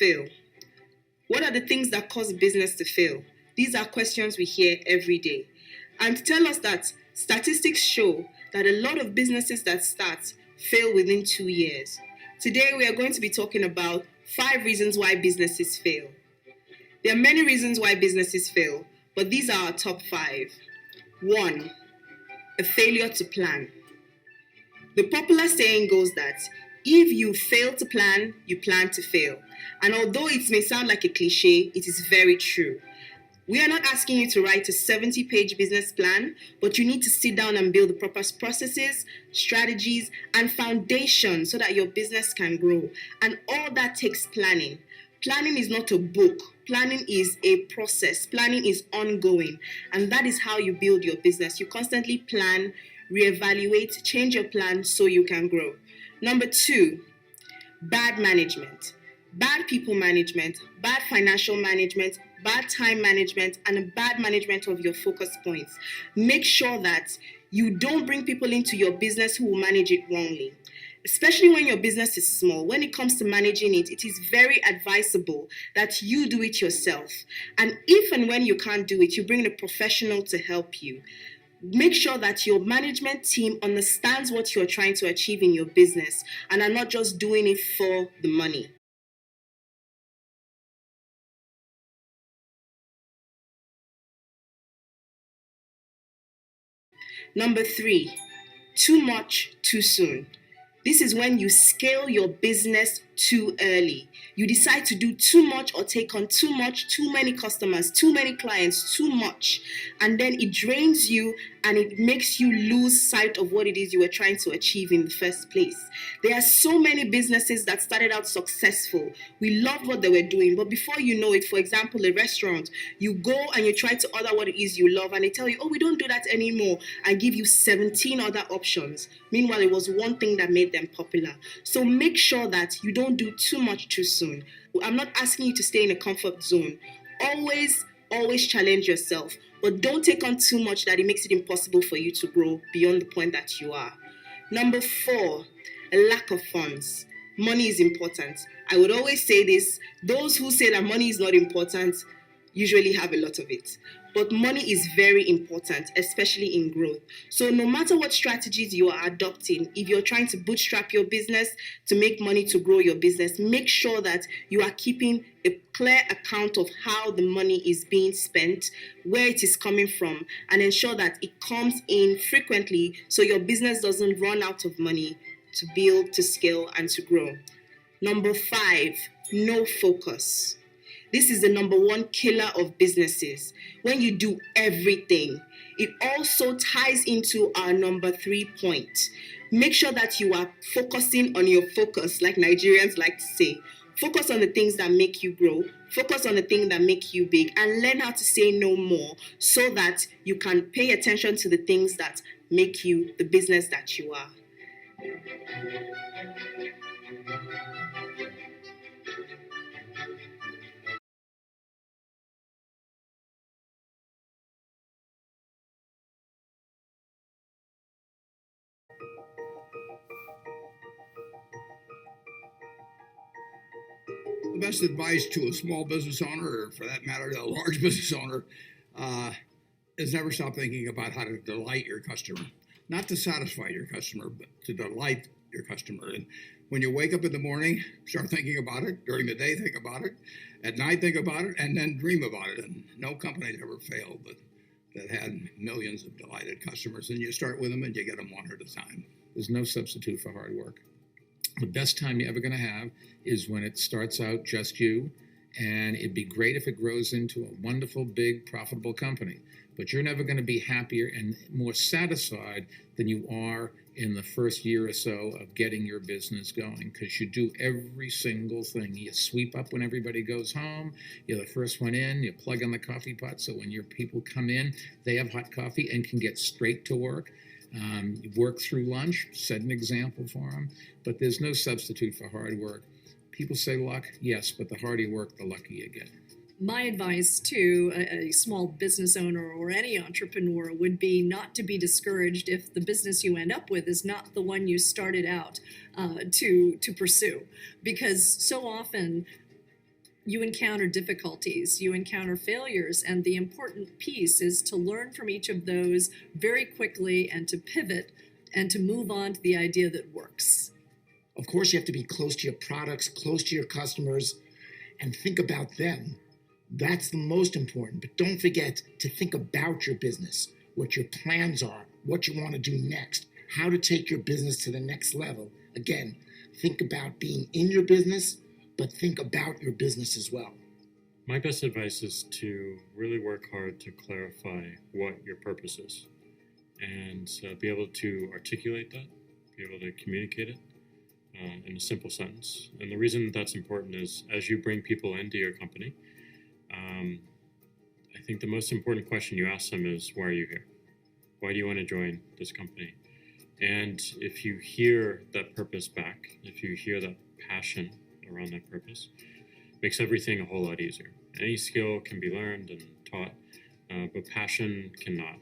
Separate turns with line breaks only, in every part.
Fail. What are the things that cause business to fail? These are questions we hear every day. And to tell us that statistics show that a lot of businesses that start fail within 2 years. Today we are going to be talking about 5 reasons why businesses fail. There are many reasons why businesses fail, but these are our top 5. 1. A failure to plan. The popular saying goes that if you fail to plan, you plan to fail. And although it may sound like a cliche, it is very true. We are not asking you to write a 70-page business plan, but you need to sit down and build the proper processes, strategies, and foundation so that your business can grow. And all that takes planning. Planning is not a book. Planning is a process. Planning is ongoing. And that is how you build your business. You constantly plan, reevaluate, change your plan so you can grow. Number 2, bad management. Bad people management, bad financial management, bad time management, and a bad management of your focus points. Make sure that you don't bring people into your business who will manage it wrongly. Especially when your business is small, when it comes to managing it, it is very advisable that you do it yourself. And if and when you can't do it, you bring in a professional to help you. Make sure that your management team understands what you're trying to achieve in your business and are not just doing it for the money. Number 3, too much too soon. This is when you scale your business too early. You decide to do too much or take on too much, too many customers, too many clients, too much. And then it drains you and it makes you lose sight of what it is you were trying to achieve in the first place. There are so many businesses that started out successful. We loved what they were doing, but before you know it, for example, a restaurant, you go and you try to order what it is you love and they tell you, oh, we don't do that anymore, and give you 17 other options. Meanwhile, it was one thing that made them popular. So make sure that you don't do too much too soon. I'm not asking you to stay in a comfort zone. Always challenge yourself, but don't take on too much that it makes it impossible for you to grow beyond the point that you are. Number 4, a lack of funds. Money is important. I would always say this, those who say that money is not important usually have a lot of it. But money is very important, especially in growth. So no matter what strategies you are adopting, if you're trying to bootstrap your business to make money to grow your business, make sure that you are keeping a clear account of how the money is being spent, where it is coming from, and ensure that it comes in frequently so your business doesn't run out of money to build, to scale, and to grow. Number 5, no focus. This is the number 1 killer of businesses. When you do everything, it also ties into our number 3 point. Make sure that you are focusing on your focus, like Nigerians like to say. Focus on the things that make you grow. Focus on the things that make you big, and learn how to say no more so that you can pay attention to the things that make you the business that you are.
The best advice to a small business owner, or for that matter, to a large business owner, is never stop thinking about how to delight your customer. Not to satisfy your customer, but to delight your customer. And when you wake up in the morning, start thinking about it. During the day, think about it. At night, think about it, and then dream about it. And no company's ever failed that had millions of delighted customers. And you start with them and you get them one at a time.
There's no substitute for hard work. The best time you're ever going to have is when it starts out just you, and it'd be great if it grows into a wonderful, big, profitable company. But you're never going to be happier and more satisfied than you are in the first year or so of getting your business going, because you do every single thing. You sweep up when everybody goes home. You're the first one in. You plug on the coffee pot so when your people come in, they have hot coffee and can get straight to work. You work through lunch, set an example for them, but there's no substitute for hard work. People say luck, yes, but the harder you work, the luckier you get.
My advice to a small business owner or any entrepreneur would be not to be discouraged if the business you end up with is not the one you started out to pursue, because so often you encounter difficulties, you encounter failures, and the important piece is to learn from each of those very quickly and to pivot and to move on to the idea that works.
Of course, you have to be close to your products, close to your customers, and think about them. That's the most important. But don't forget to think about your business, what your plans are, what you want to do next, how to take your business to the next level. Again, think about being in your business, but think about your business as well.
My best advice is to really work hard to clarify what your purpose is and be able to articulate that, be able to communicate it in a simple sentence. And the reason that's important is as you bring people into your company, I think the most important question you ask them is, why are you here? Why do you want to join this company? And if you hear that purpose back, if you hear that passion around that purpose, makes everything a whole lot easier. Any skill can be learned and taught, but passion cannot.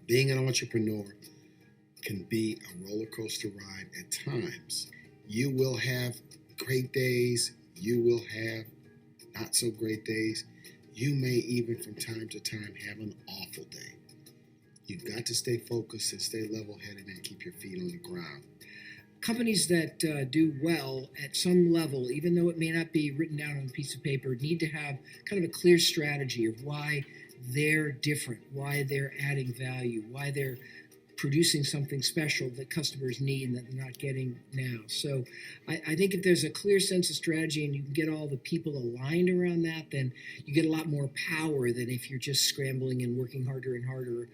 Being an entrepreneur can be a roller coaster ride at times. You will have great days, you will have not so great days. You may even from time to time have an awful day. You've got to stay focused and stay level-headed and keep your feet on the ground.
Companies that do well at some level, even though it may not be written down on a piece of paper, need to have kind of a clear strategy of why they're different, why they're adding value, why they're producing something special that customers need and that they're not getting now. So I think if there's a clear sense of strategy and you can get all the people aligned around that, then you get a lot more power than if you're just scrambling and working harder and harder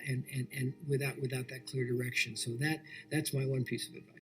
and without that clear direction. So that's my one piece of advice.